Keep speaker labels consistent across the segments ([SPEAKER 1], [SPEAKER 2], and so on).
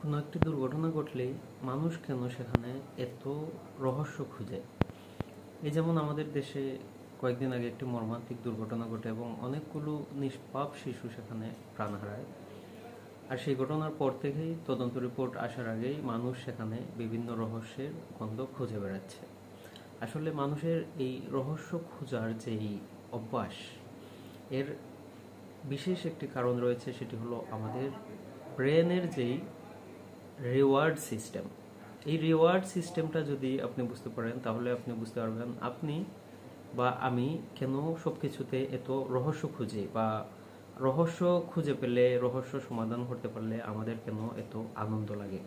[SPEAKER 1] কোনো একটি দুর্ঘটনা ঘটলেই মানুষ কেন সেখানে এত রহস্য খুঁজে। এই যেমন আমাদের দেশে কয়েকদিন আগে একটি মর্মান্তিক দুর্ঘটনা ঘটে এবং অনেকগুলো নিষ্পাপ শিশু সেখানে প্রাণ হারায়। আর সেই ঘটনার পর থেকেই তদন্ত রিপোর্ট আসার আগেই মানুষ সেখানে বিভিন্ন রহস্যের গন্ধ খুঁজে বেড়াচ্ছে। আসলে মানুষের এই রহস্য খোঁজার যেই অভ্যাস, এর বিশেষ একটি কারণ রয়েছে, সেটি হলো আমাদের ব্রেনের যেই রিওয়ার্ড সিস্টেম। এই রিওয়ার্ড সিস্টেমটা যদি আপনি বুঝতে পারেন, তাহলে আপনি বুঝতে পারবেন আপনি বা আমি কেন সব কিছুতে এত রহস্য খুঁজি, বা রহস্য খুঁজে পেলে, রহস্য সমাধান করতে পারলে আমাদের কেন এত আনন্দ লাগে।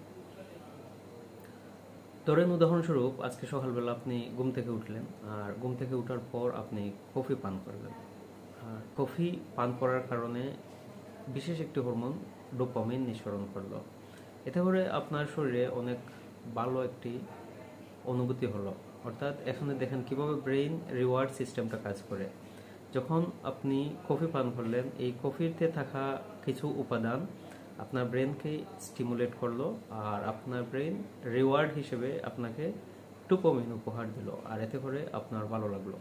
[SPEAKER 1] ধরেন উদাহরণস্বরূপ, আজকে সকালবেলা আপনি ঘুম থেকে উঠলেন, আর ঘুম থেকে ওঠার পর আপনি কফি পান করবেন। আর কফি পান করার কারণে বিশেষ একটি হরমোন ডোপামিন নিঃসরণ করলো। এতে করে আপনার শরীরে অনেক ভালো একটি অনুভূতি হলো। অর্থাৎ এখানে দেখেন কিভাবে ব্রেইন রিওয়ার্ড সিস্টেমটা কাজ করে। যখন আপনি কফি পান করলেন, এই কফিতে থাকা কিছু উপাদান আপনার ব্রেনকে স্টিমুলেট করলো, আর আপনার ব্রেন রিওয়ার্ড হিসেবে আপনাকে ডোপামিন উপহার দিল, আর এতে করে আপনার ভালো লাগলো।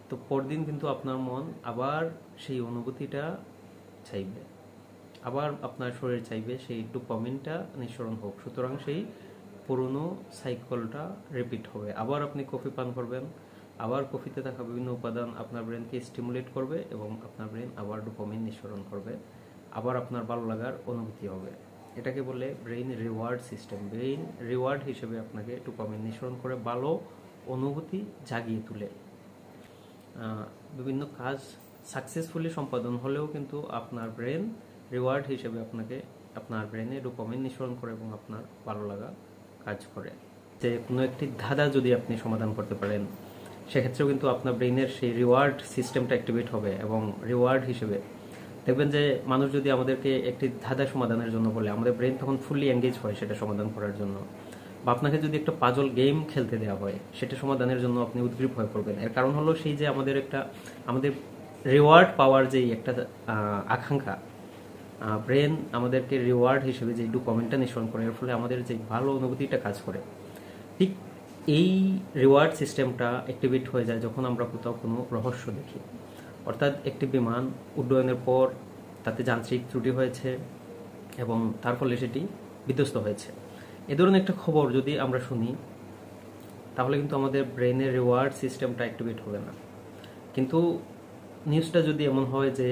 [SPEAKER 1] তো পরদিন কিন্তু আপনার মন আবার সেই অনুভূতিটা চাইবে, আবার আপনার শরীর চাইবে সেই ডোপামিনটা নিঃসরণ হোক। সুতরাং সেই পুরনো সাইকেলটা রিপিট হবে। আবার আপনি কফি পান করবেন, আবার কফিতে থাকা বিভিন্ন উপাদান আপনার ব্রেনকে স্টিমুলেট করবে এবং আপনার ব্রেন আবার ডোপামিন নিঃসরণ করবে, আবার আপনার ভালো লাগার অনুভূতি হবে। এটাকে বলে brain reward system. Brain reward হিসেবে আপনাকে ডোপামিন নিঃসরণ করে ভালো অনুভূতি জাগিয়ে তোলে। বিভিন্ন কাজ সাকসেসফুলি সম্পাদন হলেও কিন্তু আপনার ব্রেন রিওয়ার্ড হিসেবে আপনাকে আপনার ব্রেনে ডোপামিন নিঃসরণ করে এবং আপনার ভালো লাগা কাজ করে। যে কোনো একটি ধাঁধা যদি আপনি সমাধান করতে পারেন, সেক্ষেত্রেও কিন্তু আপনার ব্রেইনের সেই রিওয়ার্ড সিস্টেমটা অ্যাক্টিভেট হবে, এবং রিওয়ার্ড হিসেবে দেখবেন যে মানুষ যদি আমাদেরকে একটি ধাঁধা সমাধানের জন্য বলে, আমাদের ব্রেন তখন ফুললি এঙ্গেজ হয় সেটা সমাধান করার জন্য। বা আপনাকে যদি একটা পাজল গেম খেলতে দেওয়া হয়, সেটা সমাধানের জন্য আপনি উদ্গ্রীব হয়ে পড়বেন। এর কারণ হলো সেই যে আমাদের রিওয়ার্ড পাওয়ার যেই একটা আকাঙ্ক্ষা, ব্রেন আমাদেরকে রিওয়ার্ড হিসেবে যে ডোপামিনটা নিঃসরণ করে, এর ফলে আমাদের যে ভালো অনুভূতিটা কাজ করে। ঠিক এই রিওয়ার্ড সিস্টেমটা অ্যাক্টিভেট হয়ে যায় যখন আমরা কোথাও কোনো রহস্য দেখি। অর্থাৎ একটি বিমান উড্ডয়নের পর তাতে যান্ত্রিক ত্রুটি হয়েছে এবং তার ফলে সেটি বিধ্বস্ত হয়েছে। এ ধরনের একটা খবর যদি আমরা শুনি, তাহলে কিন্তু আমাদের ব্রেনের রিওয়ার্ড সিস্টেমটা অ্যাক্টিভেট হবে না। কিন্তু নিউজটা যদি এমন হয় যে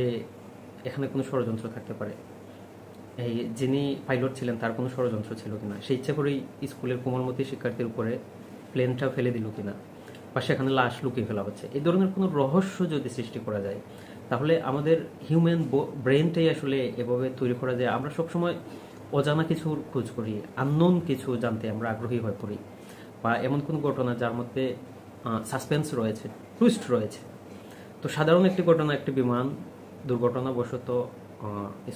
[SPEAKER 1] এখানে কোনো ষড়যন্ত্র থাকতে পারে, এই যিনি পাইলট ছিলেন তার কোনো ষড়যন্ত্র ছিল কিনা, সেই ইচ্ছা করেই স্কুলের কোমলমতি শিক্ষার্থীর উপরে প্লেনটা ফেলে দিল কিনা, বা সেখানে লাশ লুকিয়ে ফেলা হচ্ছে, এই ধরনের কোনো রহস্য যদি সৃষ্টি করা যায়, তাহলে আমাদের হিউম্যান ব্রেনটাই আসলে এভাবে তৈরি করা যায়। আমরা সবসময় অজানা কিছুর খোঁজ করি, আননোন কিছু জানতে আমরা আগ্রহী হয়ে পড়ি, বা এমন কোনো ঘটনা যার মধ্যে সাসপেন্স রয়েছে, টুইস্ট রয়েছে। তো সাধারণ একটি ঘটনা, একটি বিমান দুর্ঘটনাবশত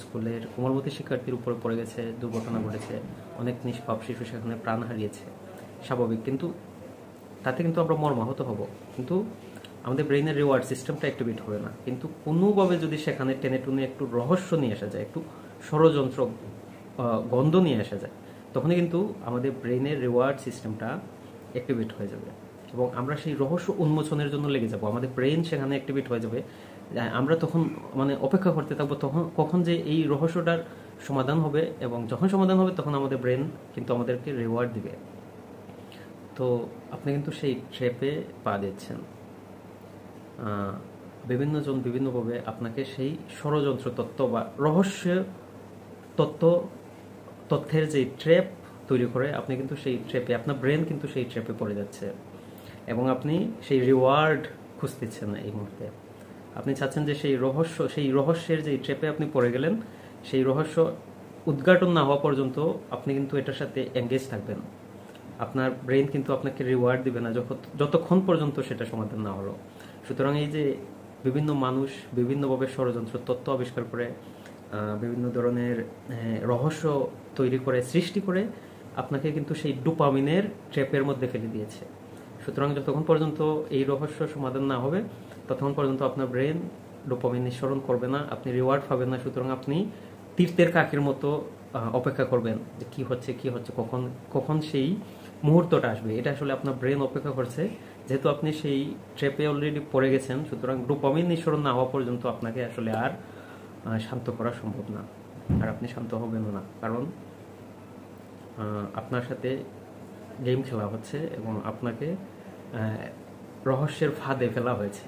[SPEAKER 1] স্কুলের কোমলমতি শিক্ষার্থীর উপরে পড়ে গেছে, দুর্ঘটনা ঘটেছে, অনেক নিষ্পাপ শিশু সেখানে প্রাণ হারিয়েছে, স্বাভাবিক। কিন্তু তাতে কিন্তু আমরা মর্মাহত হব, কিন্তু আমাদের ব্রেইনের রিওয়ার্ড সিস্টেমটা অ্যাক্টিভেট হবে না। কিন্তু কোনোভাবে যদি সেখানে টেনে টুনে একটু রহস্য নিয়ে আসা যায়, একটু ষড়যন্ত্র গন্ধ নিয়ে আসা যায়, তখনই কিন্তু আমাদের ব্রেইনের রিওয়ার্ড সিস্টেমটা অ্যাক্টিভেট হয়ে যাবে এবং আমরা সেই রহস্য উন্মোচনের জন্য লেগে যাব। আমাদের ব্রেইন সেখানে অ্যাক্টিভেট হয়ে যাবে। আমরা তখন অপেক্ষা করতে থাকবো তখন কখন যে এই রহস্যটার সমাধান হবে, এবং যখন সমাধান হবে তখন আমাদের ব্রেন কিন্তু আমাদেরকে রিওয়ার্ড দিবে। তো আপনি কিন্তু সেই ট্র্যাপে পা দিচ্ছেন। বিভিন্নজন বিভিন্নভাবে আপনাকে সেই ষড়যন্ত্র তত্ত্ব বা রহস্য তথ্যের যে ট্র্যাপ তৈরি করে, আপনি কিন্তু সেই ট্র্যাপে, আপনার ব্রেন কিন্তু সেই ট্র্যাপে পড়ে যাচ্ছে এবং আপনি সেই রিওয়ার্ড খুঁজতেছেন না। এই মুহূর্তে আপনি চাচ্ছেন যে সেই রহস্যের যে ট্র্যাপে আপনি পড়ে গেলেন, সেই রহস্য উদ্ঘাটন না হওয়া পর্যন্ত আপনি কিন্তু এটার সাথে এঙ্গেজ থাকবেন। আপনার ব্রেন কিন্তু আপনাকে রিওয়ার্ড দিবে না যতক্ষণ পর্যন্ত সেটা সমাধান না হলো। সুতরাং এই যে বিভিন্ন মানুষ বিভিন্নভাবে ষড়যন্ত্র তত্ত্ব আবিষ্কার করে, বিভিন্ন ধরনের রহস্য তৈরি করে, সৃষ্টি করে আপনাকে কিন্তু সেই ডোপামিনের ট্র্যাপের মধ্যে ফেলে দিয়েছে। সুতরাং যতক্ষণ পর্যন্ত এই রহস্য সমাধান না হবে, ততক্ষণ পর্যন্ত আপনার ব্রেন ডোপামিন নিঃসরণ করবে না, আপনি রিওয়ার্ড পাবেন না। সুতরাং আপনি তীর্থের কাকের মতো অপেক্ষা করবেন যে কি হচ্ছে কখন কখন সেই মুহূর্তটা আসবে, এটা আসলে আপনার ব্রেন অপেক্ষা করছে। যেহেতু আপনি সেই ট্র্যাপে অলরেডি পড়ে গেছেন, সুতরাং ডোপামিন নিঃসরণ না হওয়া পর্যন্ত আপনাকে আসলে আর শান্ত করা সম্ভব না, আর আপনি শান্ত হবেনও না, কারণ আপনার সাথে গেম খেলা হচ্ছে এবং আপনাকে রহস্যের ফাঁদে ফেলা হয়েছে।